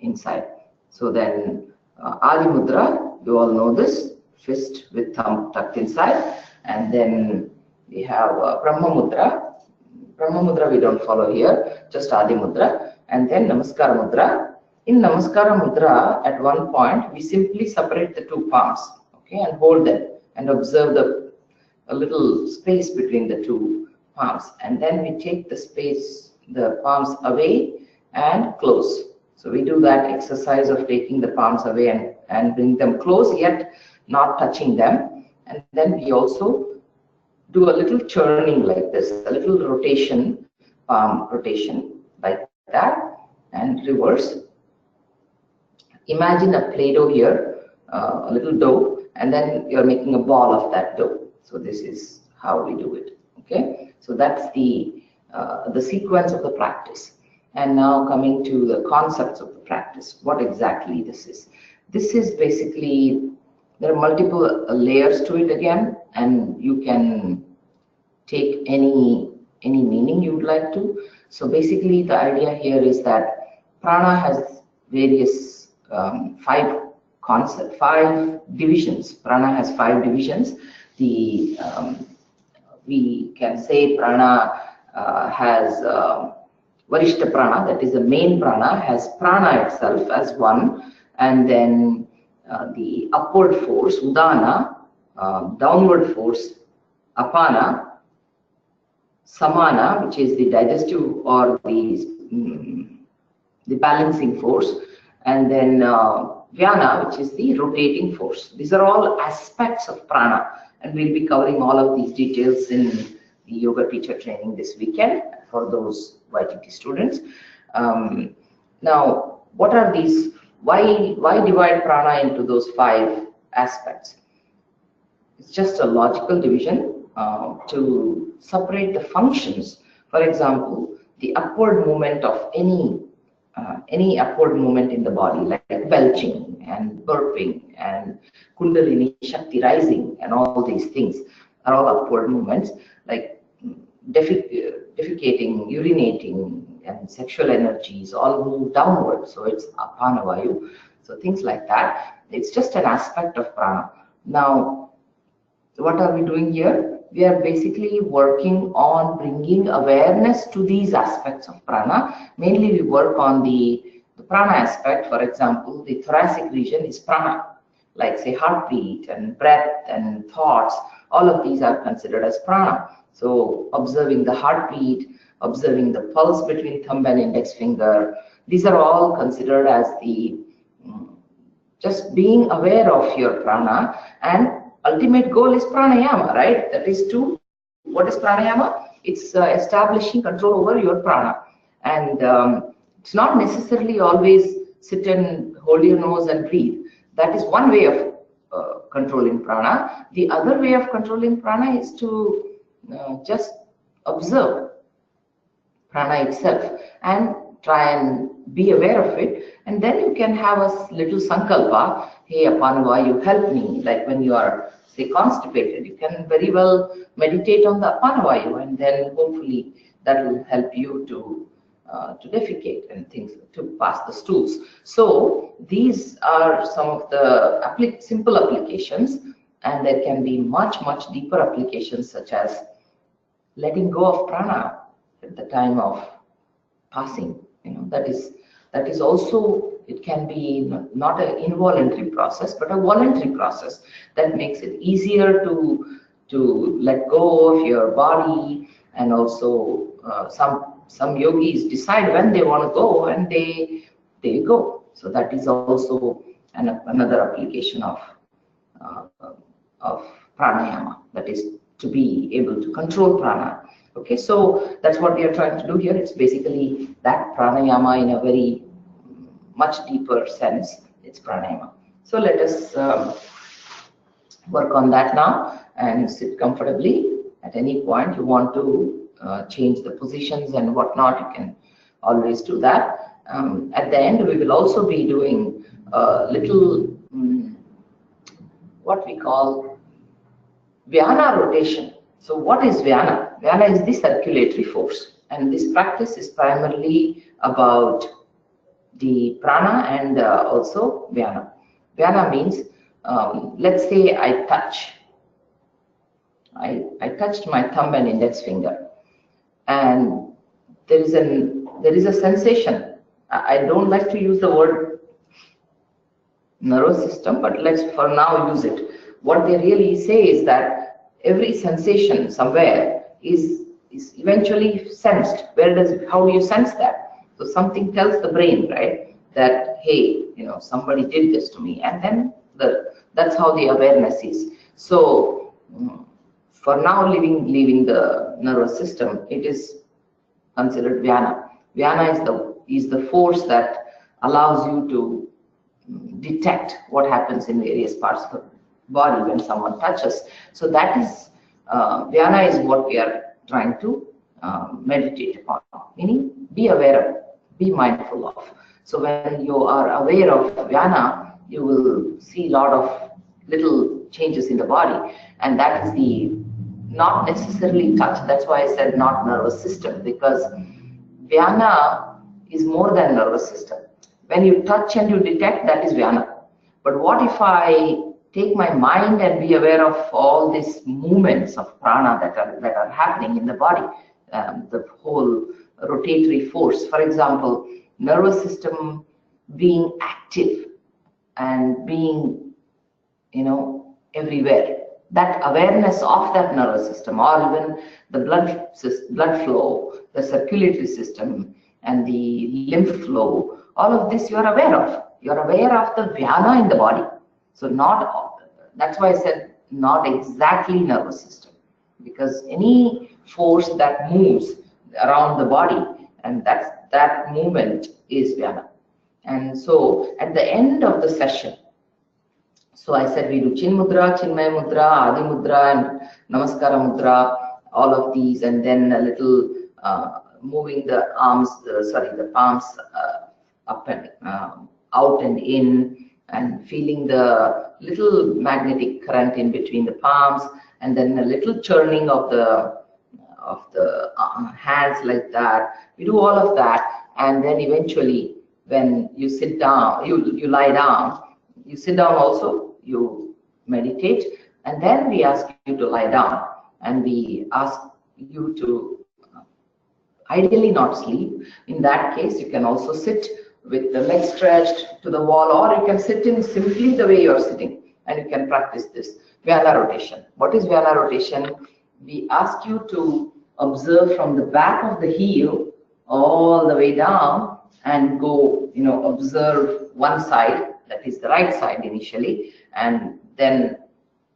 inside. So then Adi Mudra, you all know this, fist with thumb tucked inside. And then we have Brahma Mudra. Brahma Mudra we don't follow here, just Adi Mudra. And then Namaskara Mudra. In Namaskara Mudra, at one point, we simply separate the two palms, okay, and hold them and observe a little space between the two palms. And then we take the palms away and close. So we do that exercise of taking the palms away and bring them close, yet not touching them. And then we also do a little churning like this, a little rotation, palm rotation like that, and reverse. Imagine a Play-Doh here, a little dough, and then you're making a ball of that dough. So this is how we do it. Okay, so that's the sequence of the practice. And now coming to the concepts of the practice, what exactly this is. This is basically, there are multiple layers to it again, and you can take any meaning you would like to. So basically the idea here is that prana has various five divisions. Prana has 5 divisions. We can say prana has Varishta prana, that is the main prana, has prana itself as one, and then the upward force, udana, downward force, apana, samana, which is the digestive or the balancing force, and then vyana, which is the rotating force. These are all aspects of prana, and we'll be covering all of these details in the yoga teacher training this weekend for those YTT students. Now, what are these? Why divide prana into those 5 aspects? It's just a logical division to separate the functions. For example, the upward movement of any upward movement in the body, like belching and burping and kundalini shakti rising, and all these things are all upward movements, like defecating, urinating, and sexual energies all move downward. So it's apana vayu. So things like that. It's just an aspect of prana. Now, what are we doing here? We are basically working on bringing awareness to these aspects of prana. Mainly we work on the prana aspect. For example, the thoracic region is prana, like say heartbeat and breath and thoughts. All of these are considered as prana. So observing the heartbeat, observing the pulse between thumb and index finger, these are all considered as the just being aware of your prana. And ultimate goal is pranayama, right? That is what is pranayama? It's establishing control over your prana. And it's not necessarily always sit and hold your nose and breathe. That is one way of controlling prana. The other way of controlling prana is to just observe prana itself and try and be aware of it. And then you can have a little sankalpa, hey apana you help me. Like when you are, say, constipated, you can very well meditate on the apana vayu, and then hopefully that will help you to defecate and things, to pass the stools. So these are some of the simple applications, and there can be much deeper applications, such as letting go of prana at the time of passing. That is also, it can be not an involuntary process but a voluntary process that makes it easier to let go of your body. And also some yogis decide when they want to go, and they go. So that is also another application of pranayama, that is to be able to control prana. Okay, so that's what we are trying to do here. It's basically that pranayama in a very much deeper sense. It's pranayama. So let us work on that now and sit comfortably. At any point you want to change the positions and whatnot, you can always do that. At the end, we will also be doing a little what we call vyana rotation. So what is vyana? Vyana is the circulatory force, and this practice is primarily about the prana and also vyana. Vyana means, let's say I touch. I touched my thumb and index finger, and there is a sensation. I don't like to use the word nervous system, but let's for now use it. What they really say is that every sensation somewhere is eventually sensed. Where does how do you sense that? So something tells the brain, right, that hey, somebody did this to me, and then that's how the awareness is. So for now, leaving the nervous system, it is considered Vyana. Vyana is the force that allows you to detect what happens in various parts of the body when someone touches. So that is Vyana is what we are trying to meditate upon, meaning be aware of, be mindful of. So when you are aware of Vyana, you will see a lot of little changes in the body, and that is the not necessarily touch. That's why I said not nervous system, because Vyana is more than nervous system. When you touch and you detect, that is Vyana. But what if I take my mind and be aware of all these movements of prana that are happening in the body, the whole rotatory force. For example, nervous system being active and being, everywhere. That awareness of that nervous system, or even the blood flow, the circulatory system, and the lymph flow, all of this you are aware of. You are aware of the Vyana in the body. So that's why I said not exactly nervous system, because any force that moves around the body, and that movement is Vyana. And so at the end of the session, so I said we do Chin Mudra, Chinmay Mudra, Adi Mudra, and Namaskara Mudra, all of these, and then a little moving the arms, the palms up and out and in, and feeling the little magnetic current in between the palms, and then a little churning of the hands like that. We do all of that, and then eventually when you sit down, you lie down, you sit down also, you meditate, and then we ask you to lie down, and we ask you to ideally not sleep. In that case, you can also sit with the legs stretched to the wall, or you can sit in simply the way you are sitting, and you can practice this Vyana rotation. What is Vyana rotation? We ask you to observe from the back of the heel all the way down and go, observe one side, that is the right side initially, and then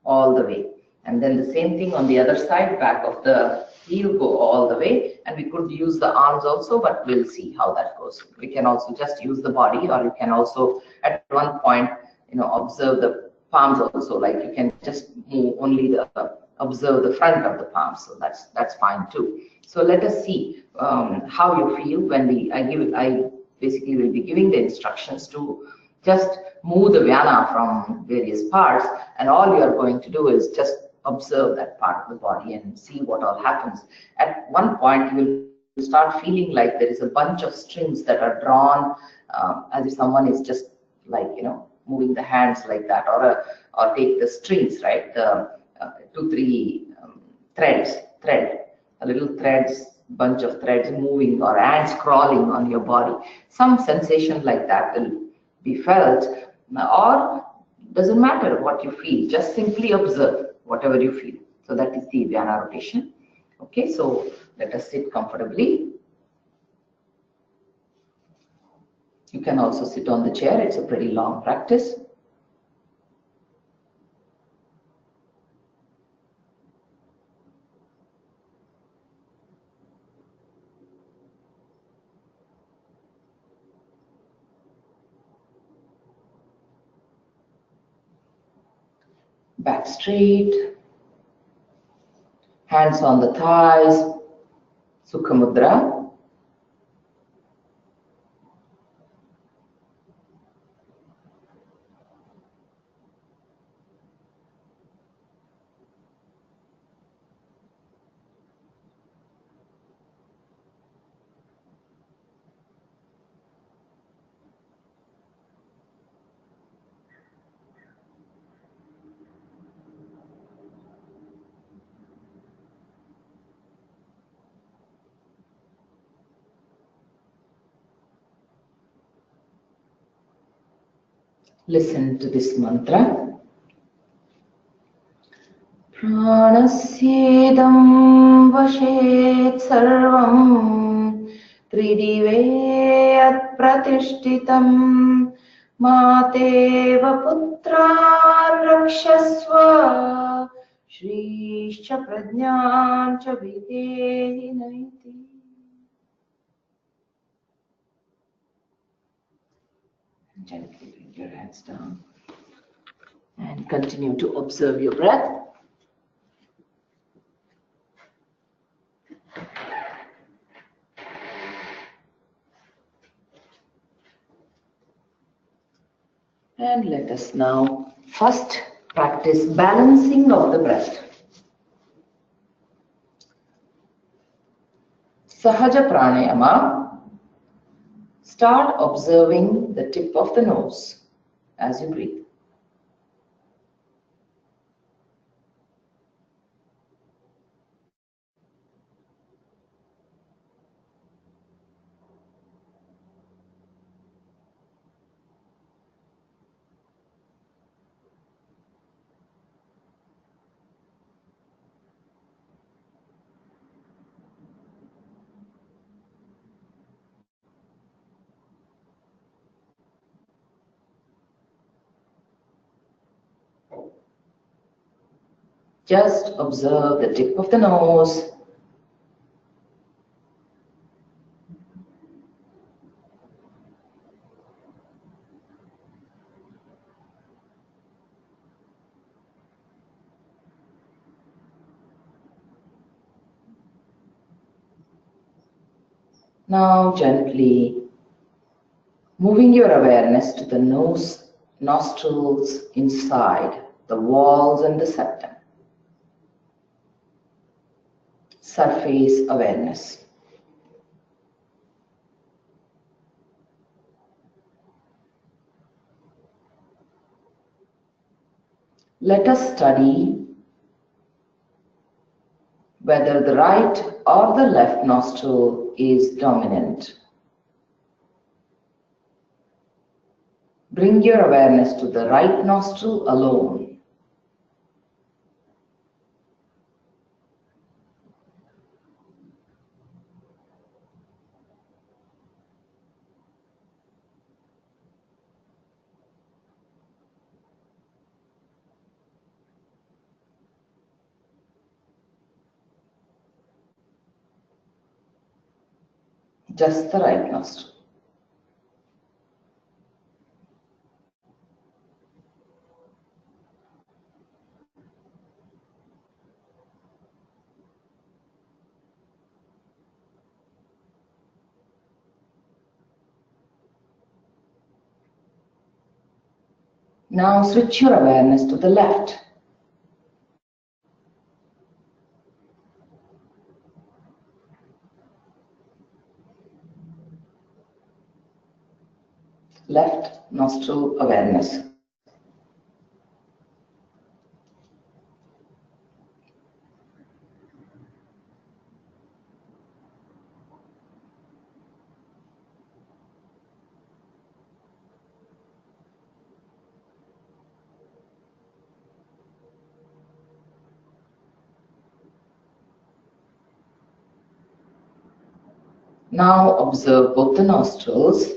all the way. And then the same thing on the other side, back of the heel, go all the way. And we could use the arms also, but we'll see how that goes. We can also just use the body, or you can also at one point, observe the palms also, like you can just move only observe the front of the palms. So that's fine too. So let us see how you feel when I basically will be giving the instructions to just move the Vyana from various parts, and all you are going to do is just observe that part of the body and see what all happens. At one point, you will start feeling like there is a bunch of strings that are drawn, as if someone is just like, moving the hands like that, or take the strings, right? The 2-3 a little threads, bunch of threads moving, or ants crawling on your body. Some sensation like that will be felt, or doesn't matter what you feel, just simply observe whatever you feel. So that is the Vyana rotation. Okay, so let us sit comfortably. You can also sit on the chair. It's a pretty long practice. Back straight, hands on the thighs, Sukha Mudra. Listen to this mantra. Pranasyedam vashet sarvam tridive yat pratishtitam mateva putra rakshasva shrischa prajnancha videhi naiti. Gently bring your hands down and continue to observe your breath. And let us now first practice balancing of the breath. Sahaja pranayama. Start observing the tip of the nose as you breathe. Just observe the tip of the nose. Now gently moving your awareness to the nose, nostrils inside, the walls and the septum. Surface awareness. Let us study whether the right or the left nostril is dominant. Bring your awareness to the right nostril alone. Just the right nostril. Now switch your awareness to the left. Left nostril awareness. Now observe both the nostrils.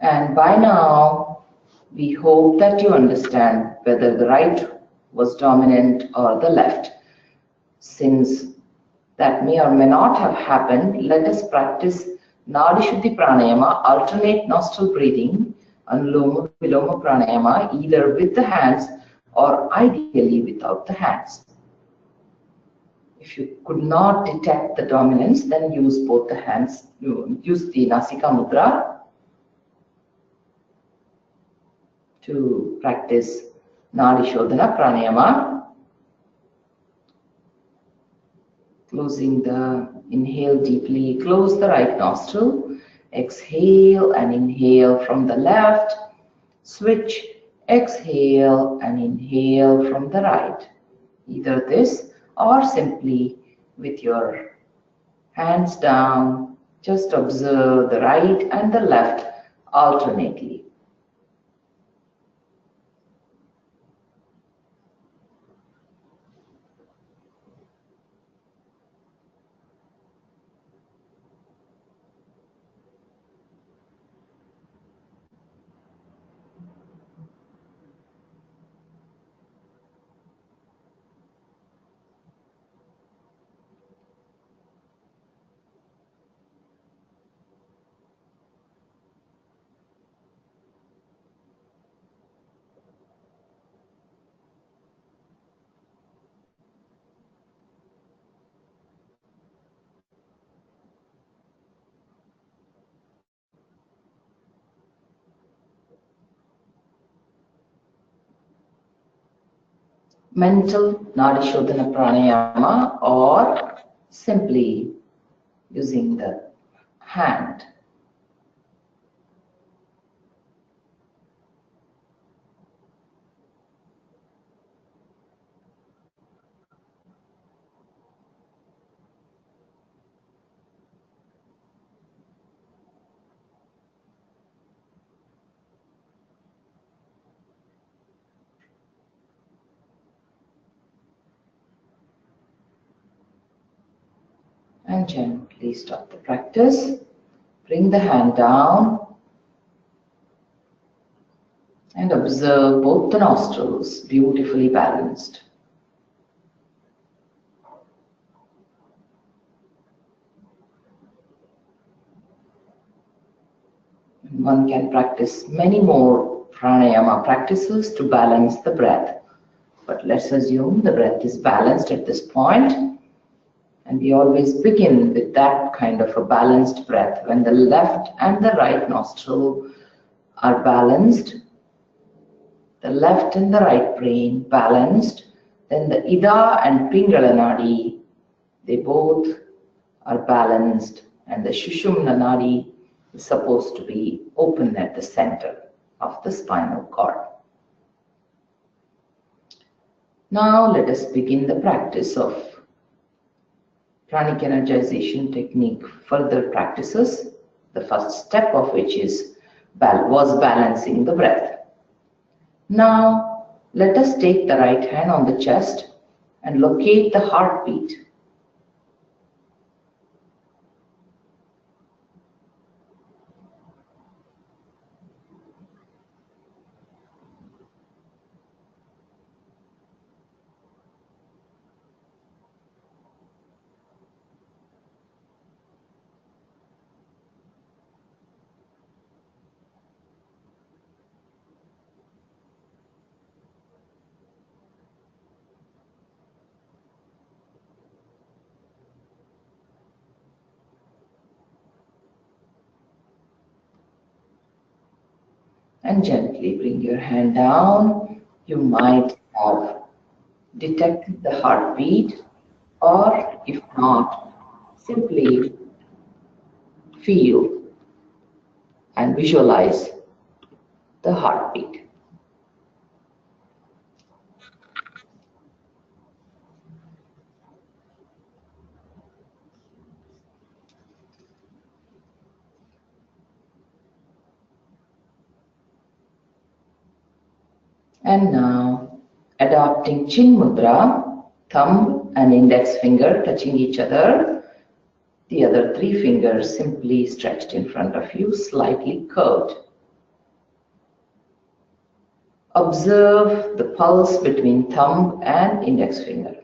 And by now, we hope that you understand whether the right was dominant or the left. Since that may or may not have happened, let us practice Nadi Shuddhi Pranayama, alternate nostril breathing, Anuloma Viloma Pranayama, either with the hands or ideally without the hands. If you could not detect the dominance, then use both the hands, use the Nasika Mudra to practice Nadi Shodhana Pranayama. Inhale deeply, close the right nostril, exhale and inhale from the left, switch, exhale and inhale from the right. Either this or simply with your hands down, just observe the right and the left alternately. Mental Nadi Shodhana Pranayama or simply using the hand. And gently stop the practice. Bring the hand down and observe both the nostrils beautifully balanced. One can practice many more pranayama practices to balance the breath. But let's assume the breath is balanced at this point, and we always begin with that kind of a balanced breath. When the left and the right nostril are balanced, the left and the right brain balanced, then the Ida and Pingala Nadi, they both are balanced, and the Shushumna Nadi is supposed to be open at the center of the spinal cord. Now let us begin the practice of pranic energization technique further practices, the first step of which was balancing the breath. Now let us take the right hand on the chest and locate the heartbeat. And gently bring your hand down. You might have detected the heartbeat, or if not, simply feel and visualize the heartbeat. And now, adopting Chin Mudra, thumb and index finger touching each other, the other three fingers simply stretched in front of you, slightly curved. Observe the pulse between thumb and index finger.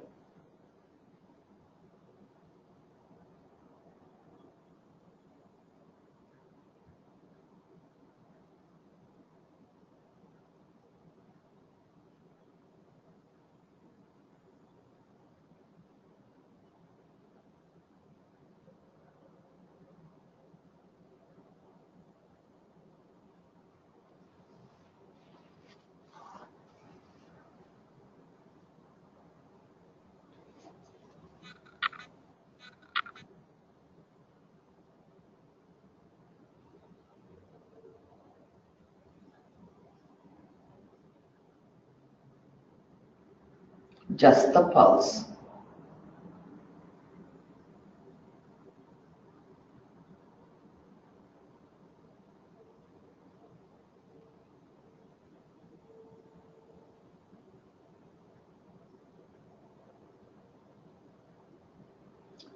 just the pulse.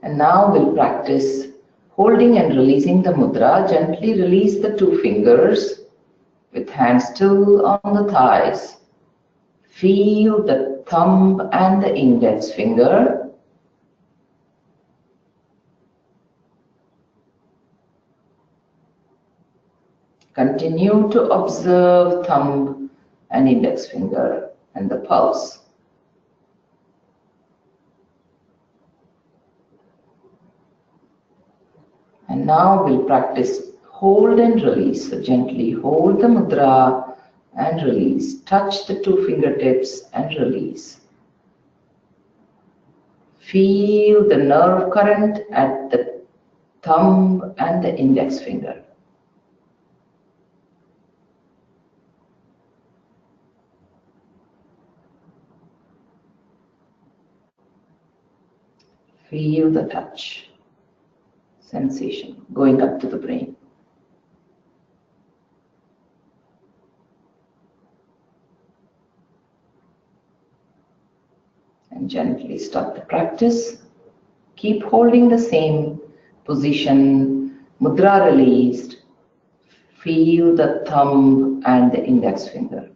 And now we'll practice holding and releasing the mudra. Gently release the two fingers with hands still on the thighs. Feel the thumb and the index finger. Continue to observe thumb and index finger and the pulse. And now we'll practice hold and release. So gently hold the mudra and release. Touch the two fingertips and release. Feel the nerve current at the thumb and the index finger. Feel the touch sensation going up to the brain. And gently stop the practice. Keep holding the same position, mudra released. Feel the thumb and the index finger.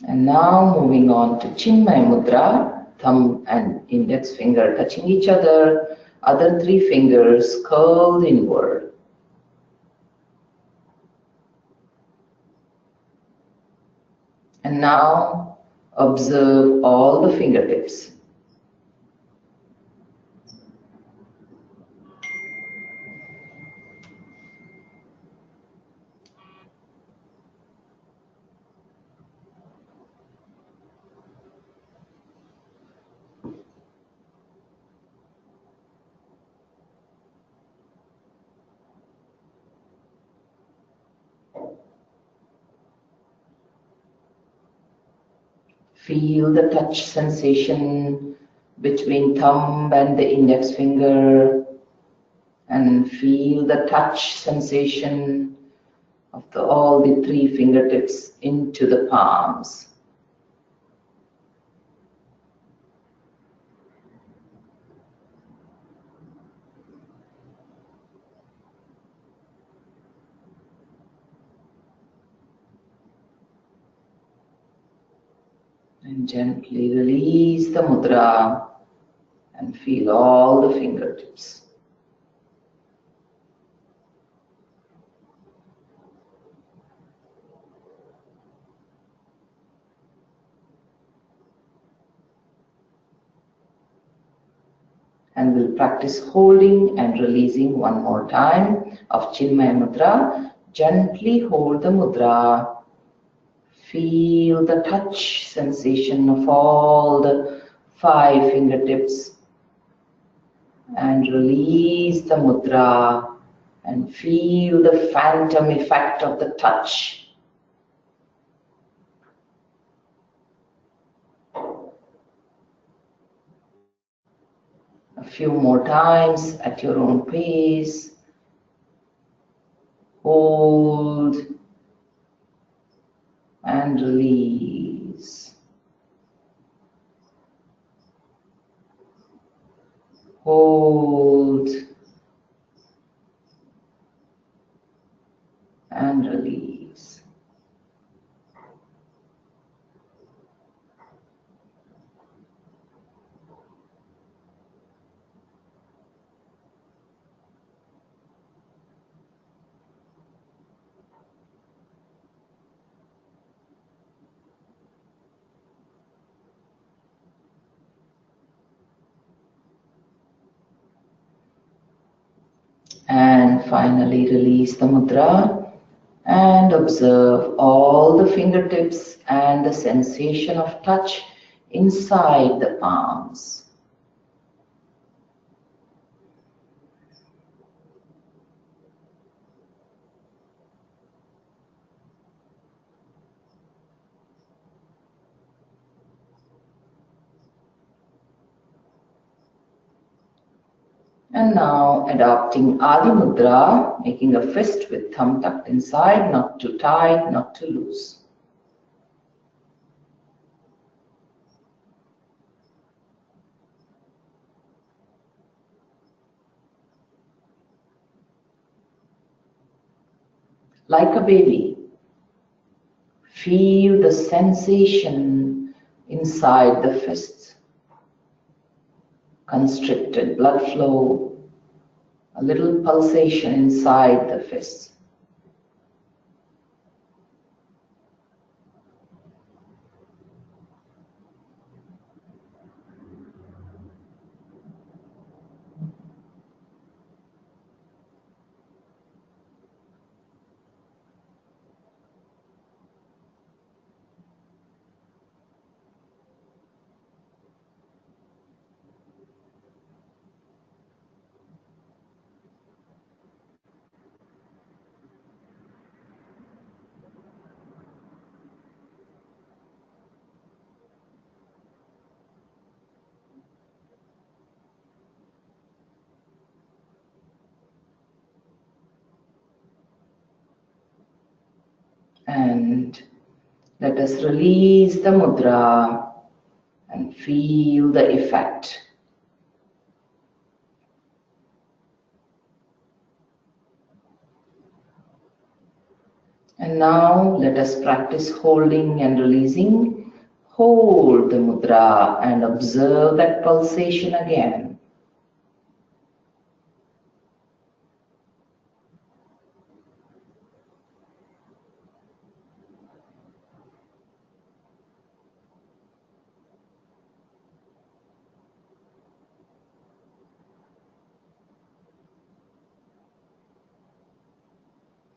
And now moving on to Chinmaya Mudra, thumb and index finger touching each other, other three fingers curled inward. And now observe all the fingertips. Feel the touch sensation between thumb and the index finger, and feel the touch sensation of all the three fingertips into the palms. And gently release the mudra and feel all the fingertips. And we'll practice holding and releasing one more time of Chinmaya Mudra. Gently hold the mudra. Feel the touch sensation of all the 5 fingertips. And release the mudra and feel the phantom effect of the touch. A few more times at your own pace. Hold and release. Hold and release. And finally release the mudra and observe all the fingertips and the sensation of touch inside the palms. And now adopting Adi Mudra, making a fist with thumb tucked inside, not too tight, not too loose. Like a baby, feel the sensation inside the fists. Constricted blood flow, a little pulsation inside the fists. And let us release the mudra and feel the effect. And now let us practice holding and releasing. Hold the mudra and observe that pulsation again.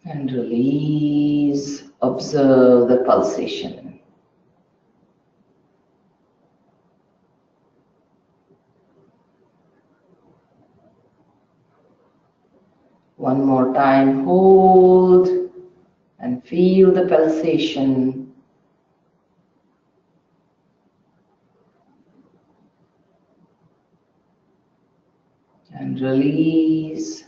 And release, observe the pulsation. One more time, hold and feel the pulsation. And release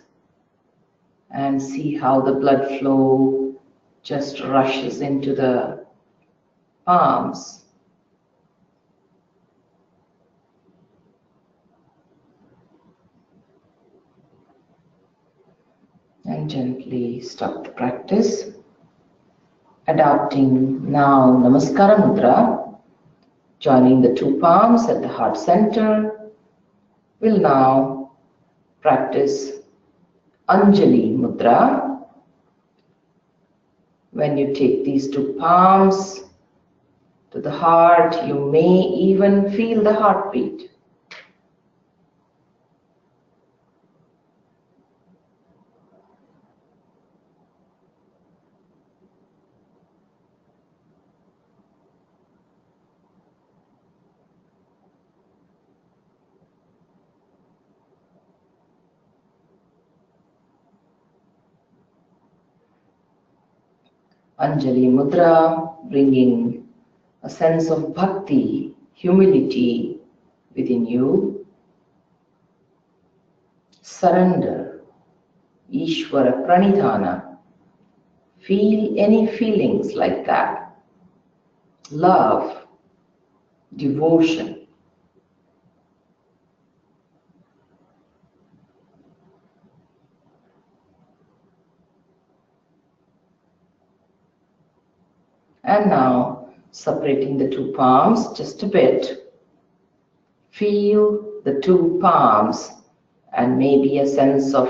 and see how the blood flow just rushes into the palms. And gently stop the practice. Adopting now Namaskara Mudra, joining the two palms at the heart center. We'll now practice Anjali Mudra. When you take these two palms to the heart, you may even feel the heartbeat. Anjali Mudra, bringing a sense of bhakti, humility within you. Surrender, Ishvara Pranidhana. Feel any feelings like that. Love, devotion. And now, separating the two palms just a bit. Feel the two palms and maybe a sense of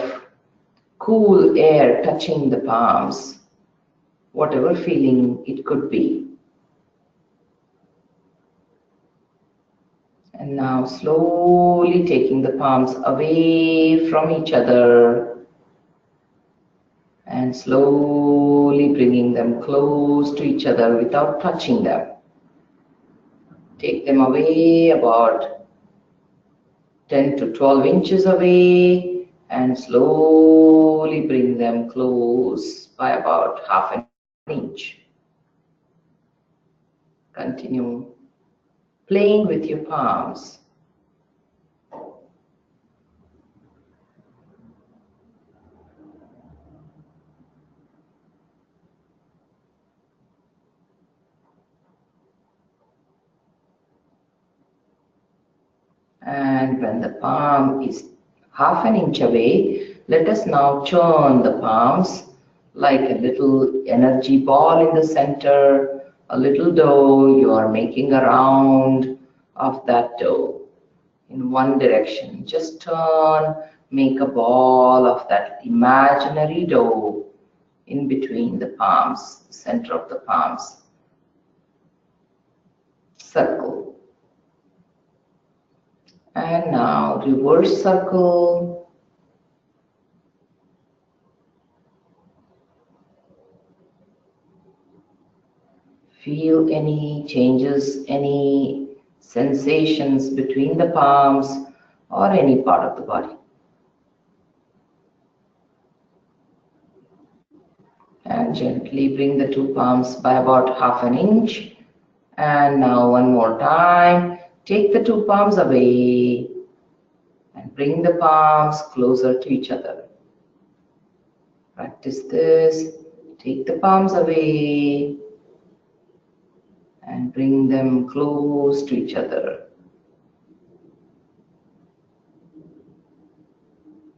cool air touching the palms, whatever feeling it could be. And now slowly taking the palms away from each other and slowly bringing them close to each other without touching them. Take them away about 10 to 12 inches away and slowly bring them close by about half an inch. Continue playing with your palms. And when the palm is half an inch away, let us now turn the palms like a little energy ball in the center, a little dough. You are making a round of that dough in one direction. Just turn, make a ball of that imaginary dough in between the palms, center of the palms. Circle. And now reverse circle. Feel any changes, any sensations between the palms or any part of the body. And gently bring the two palms by about half an inch. And now one more time, take the two palms away and bring the palms closer to each other. Practice this. Take the palms away and bring them close to each other.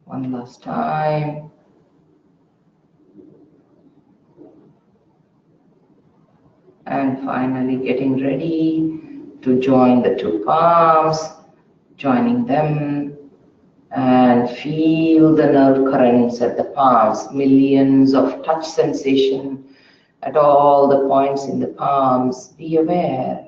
One last time. And finally getting ready to join the two palms, joining them, and feel the nerve currents at the palms, millions of touch sensation at all the points in the palms. Be aware.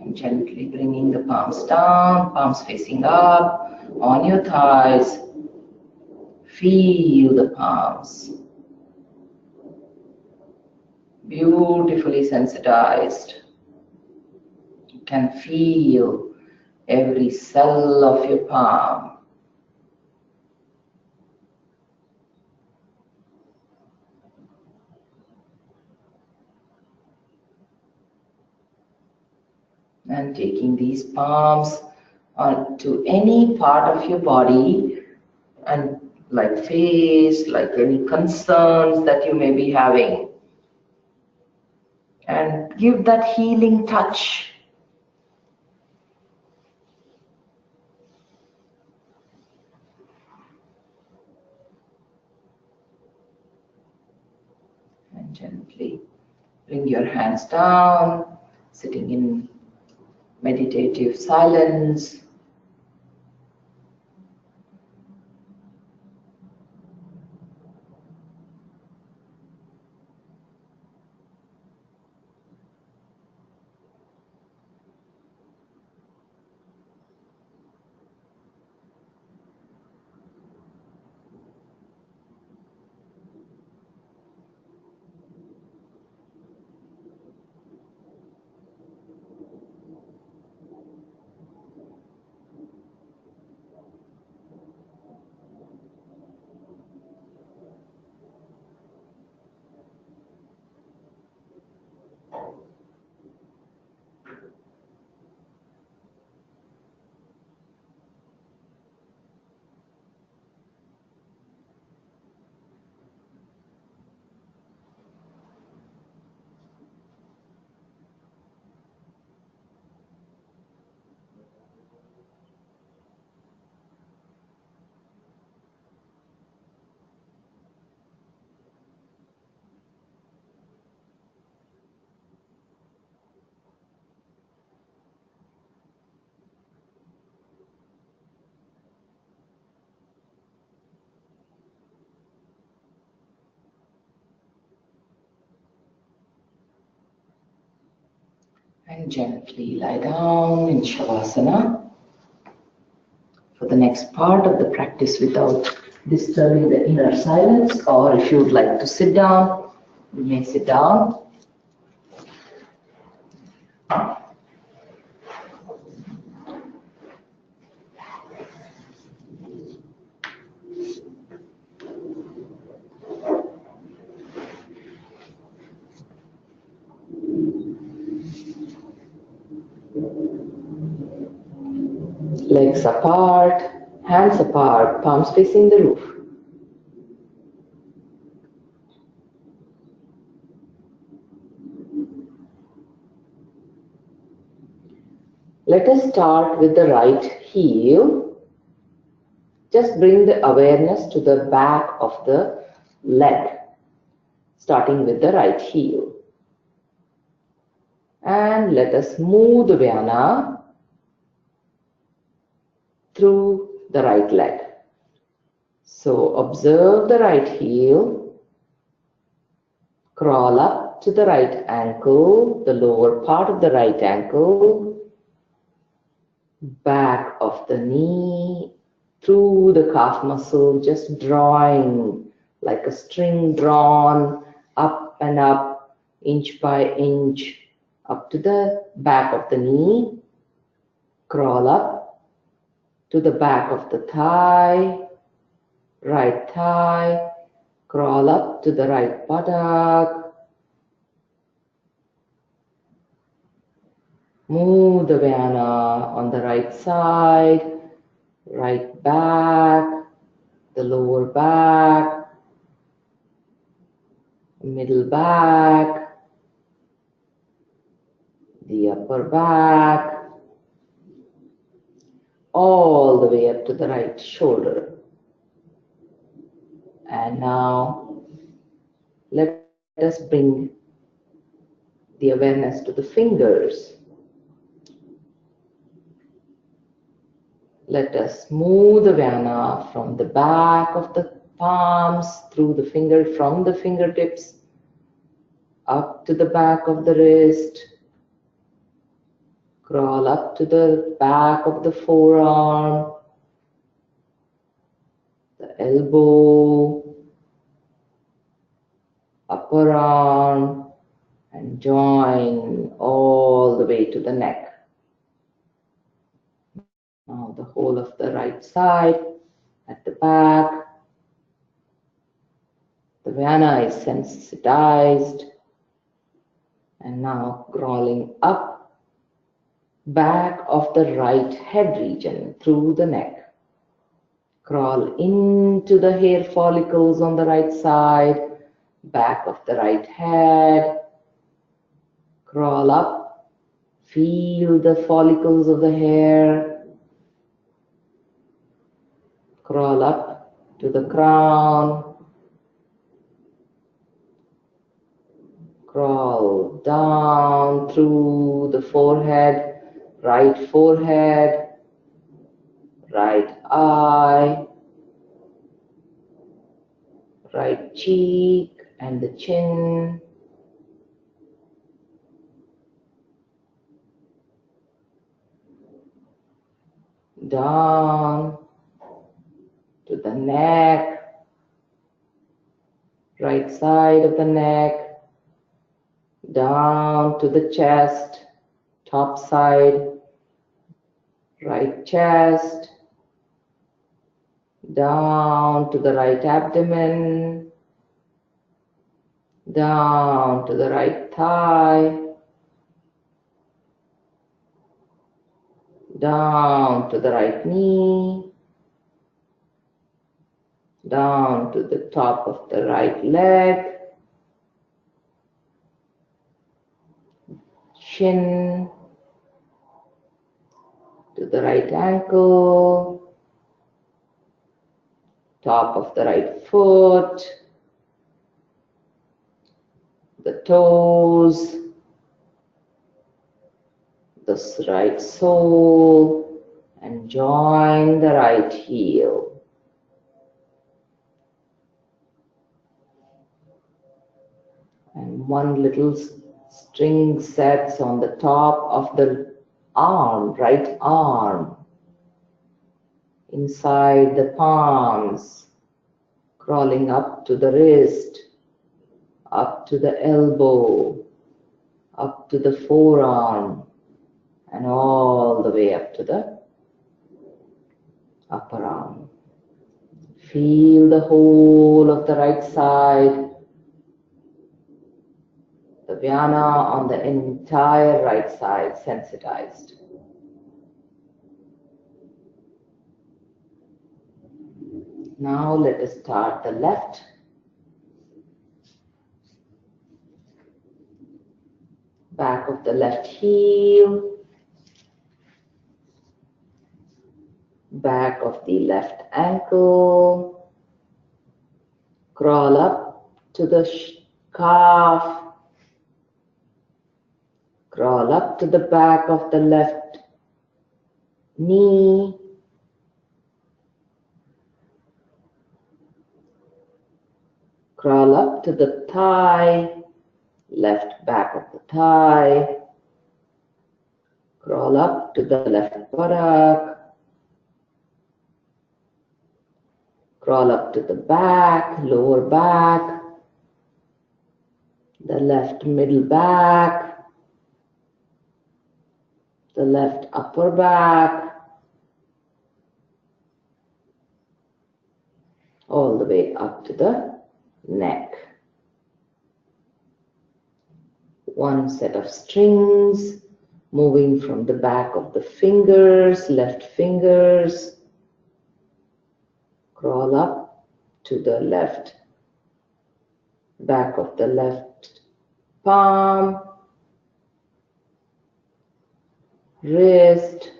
And gently bringing the palms down, palms facing up, on your thighs. Feel the palms. Beautifully sensitized. You can feel every cell of your palm. And taking these palms to any part of your body, and like face, like any concerns that you may be having, and give that healing touch. And gently bring your hands down, sitting in meditative silence. And gently lie down in Shavasana for the next part of the practice without disturbing the inner silence. Or if you would like to sit down, you may sit down. Legs apart, hands apart, palms facing the roof. Let us start with the right heel. Just bring the awareness to the back of the leg, starting with the right heel. And let us move the Vyana through the right leg. So observe the right heel, crawl up to the right ankle, the lower part of the right ankle, back of the knee, through the calf muscle, just drawing like a string drawn up and up, inch by inch, up to the back of the knee, crawl up to the back of the right thigh, crawl up to the right buttock, move the Vyana on the right side, right back, the lower back, middle back, the upper back, all the way up to the right shoulder. And now let us bring the awareness to the fingers. Let us move the Vyana from the back of the palms through the finger, from the fingertips up to the back of the wrist, crawl up to the back of the forearm, the elbow, upper arm, and join all the way to the neck. Now the whole of the right side at the back. The Vyana is sensitized. And now crawling up, back of the right head region through the neck. Crawl into the hair follicles on the right side, back of the right head. Crawl up, feel the follicles of the hair. Crawl up to the crown. Crawl down through the forehead, right eye, right cheek and the chin. Down to the neck, right side of the neck, down to the chest, top side, right chest, down to the right abdomen, down to the right thigh, down to the right knee, down to the top of the right leg, shin, to the right ankle, top of the right foot, the toes, the right sole, and join the right heel. And one little string sets on the top of the arm, right arm, inside the palms, crawling up to the wrist, up to the elbow, up to the forearm, and all the way up to the upper arm. Feel the whole of the right side, the Vyana on the entire right side sensitized. Now let us start the left. Back of the left heel. Back of the left ankle. Crawl up to the calf. Crawl up to the back of the left knee. Crawl up to the thigh, left back of the thigh. Crawl up to the left buttock. Crawl up to the back, lower back, the left middle back, the left upper back, all the way up to the neck. One set of strings moving from the back of the fingers, left fingers. Crawl up to the left back of the left palm, wrist,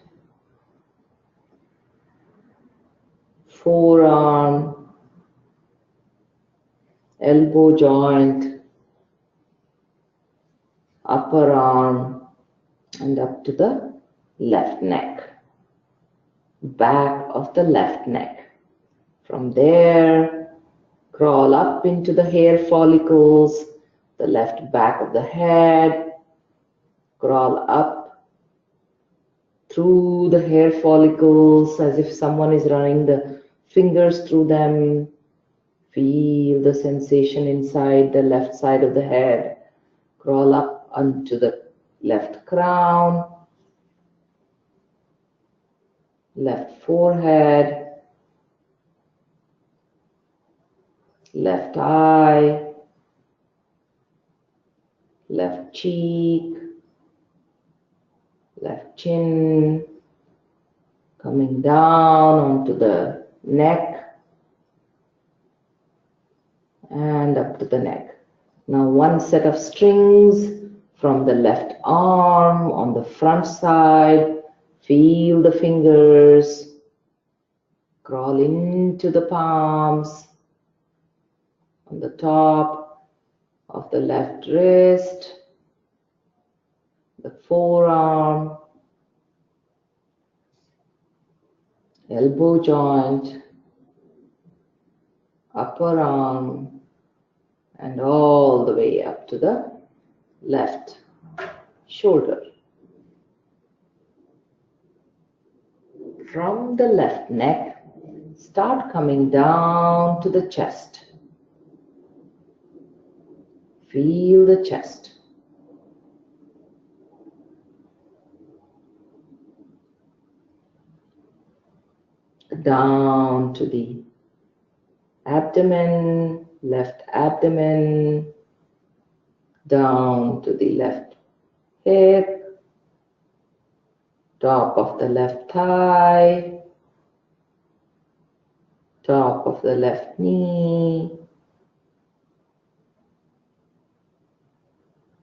forearm, elbow joint, upper arm, and up to the left neck, back of the left neck. From there, crawl up into the hair follicles, the left back of the head, crawl up through the hair follicles as if someone is running the fingers through them. Feel the sensation inside the left side of the head. Crawl up onto the left crown, left forehead, left eye, left cheek, left chin, coming down onto the neck and up to the neck. Now one set of strings from the left arm on the front side. Feel the fingers, crawl into the palms, on the top of the left wrist, the forearm, elbow joint, upper arm, and all the way up to the left shoulder. From the left neck, start coming down to the chest. Feel the chest. Down to the abdomen, left abdomen, down to the left hip, top of the left thigh, top of the left knee,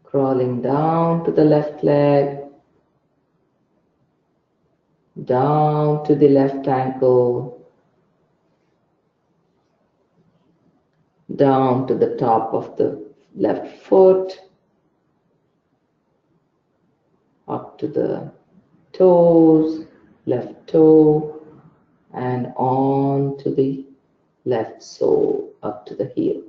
crawling down to the left leg, down to the left ankle, down to the top of the left foot, up to the toes, left toe, and on to the left sole, up to the heel.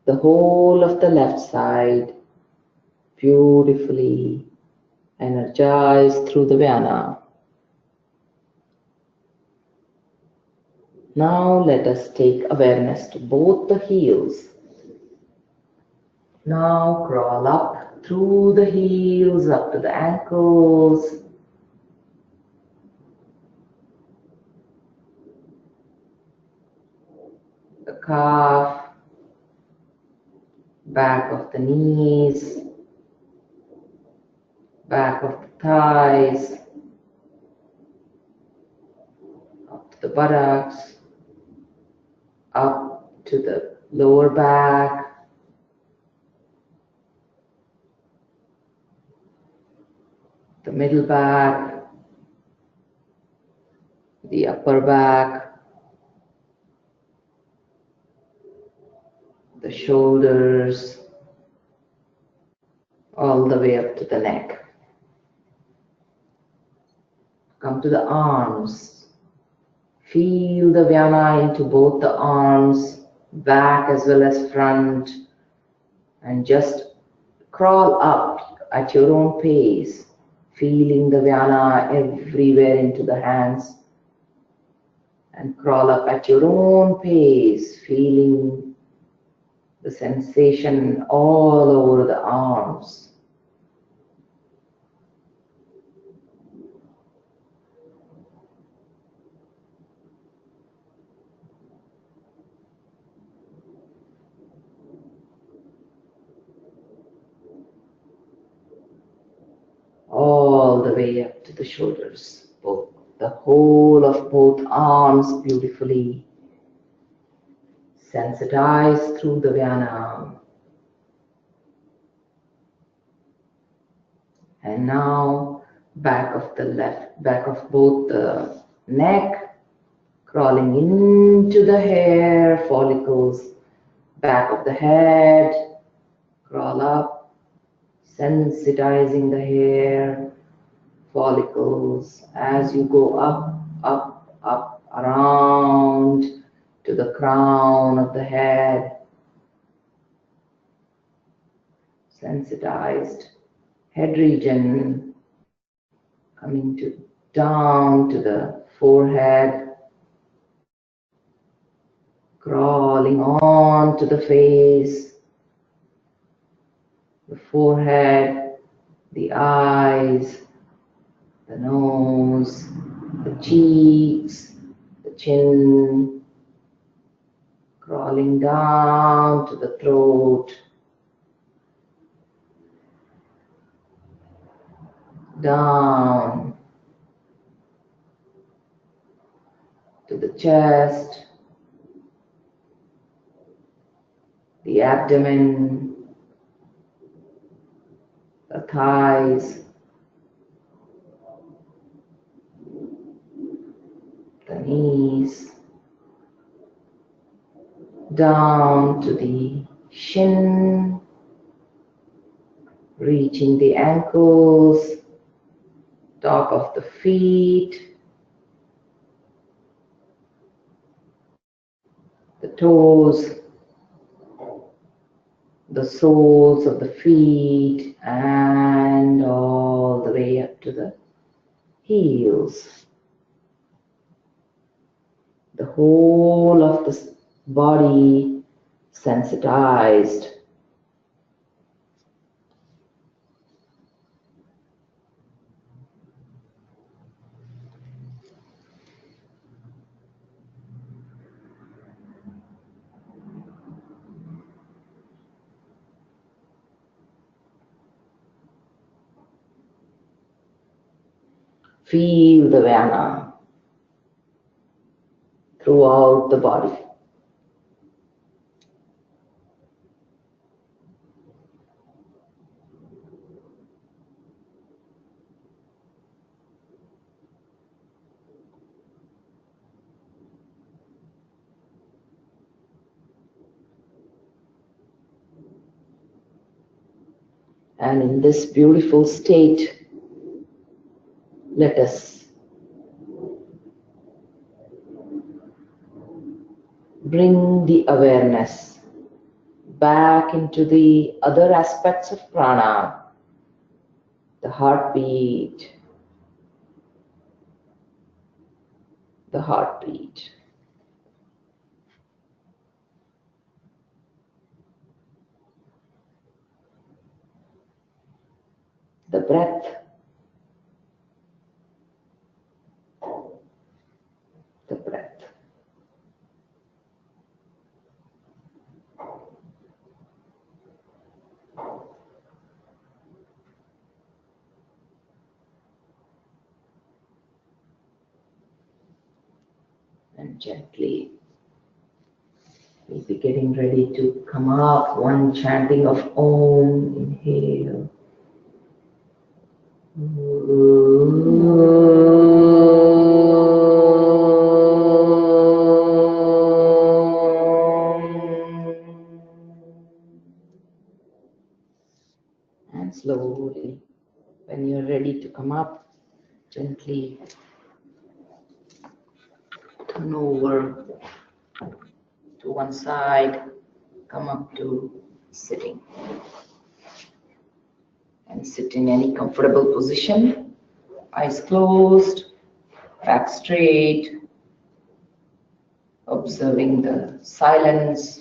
The whole of the left side beautifully energized through the Vyana. Now let us take awareness to both the heels. Now crawl up through the heels up to the ankles, the calf, back of the knees, back of the thighs, up to the buttocks, up to the lower back, the middle back, the upper back, the shoulders, all the way up to the neck. Come to the arms. Feel the Vyana into both the arms, back as well as front, and just crawl up at your own pace, feeling the Vyana everywhere into the hands, and crawl up at your own pace, feeling the sensation all over the arms. All the way up to the shoulders, both the whole of both arms beautifully sensitized through the Vyana. And now back of both the neck, crawling into the hair follicles, back of the head, crawl up, sensitizing the hair follicles as you go up, up, up, around to the crown of the head, sensitized head region, coming down to the forehead, crawling on to the face, the forehead, the eyes, the nose, the cheeks, the chin, crawling down to the throat, down to the chest, the abdomen, the thighs, the knees, down to the shin, reaching the ankles, top of the feet, the toes, the soles of the feet, and all the way up to the heels. The whole of the body sensitized. Feel the Vyana throughout the body. And in this beautiful state, let us bring the awareness back into the other aspects of prana, the heartbeat, the heartbeat. the breath, the breath. And gently, we'll be getting ready to come up. One chanting of Om, inhale. And slowly, when you're ready to come up, gently turn over to one side, come up to sitting. And sit in any comfortable position, eyes closed, back straight, observing the silence.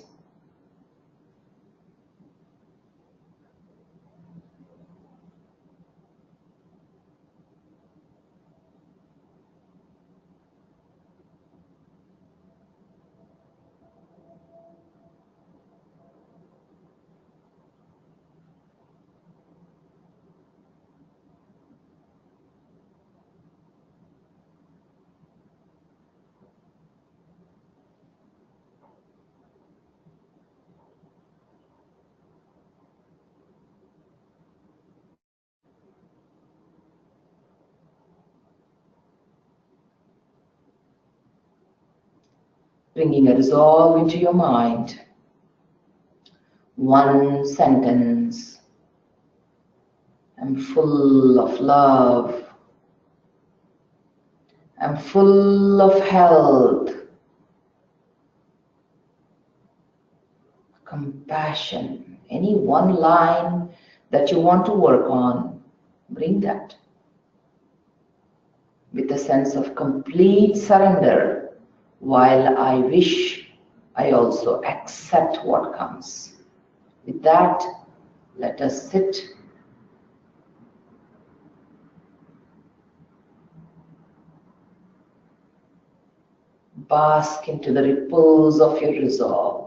Bringing a resolve into your mind. One sentence. I'm full of love. I'm full of health, compassion. Any one line that you want to work on, bring that with a sense of complete surrender. While I wish, I also accept what comes. With that, let us sit. Bask into the ripples of your resolve.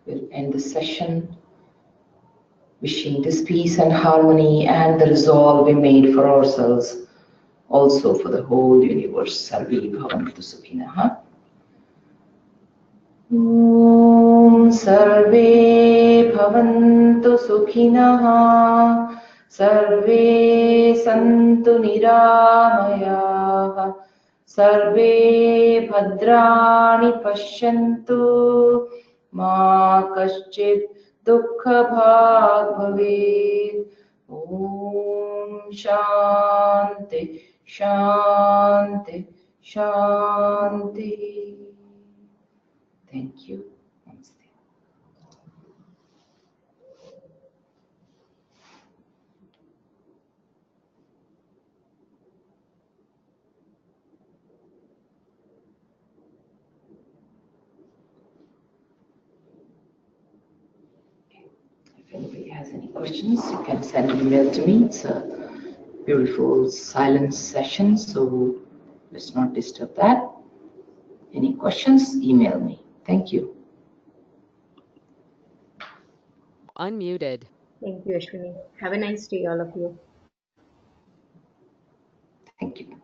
We'll end the session wishing this peace and harmony and the resolve we made for ourselves, also for the whole universe. Sarve Bhavantu Sukhinaha. Om Sarve Bhavantu Sukhinaha. Sarve Santu Niramayah. Sarve Bhadrani Pashyantu. Ma Kaschid Dukkha Bhag Bhavet. Om Shanti Shanti Shanti. Thank you. Namaste. If anybody has any questions, you can send an email to me. It's a beautiful silent session, so let's not disturb that. Any questions, email me. Thank you. Unmuted. Thank you, Ashwini. Have a nice day, all of you. Thank you.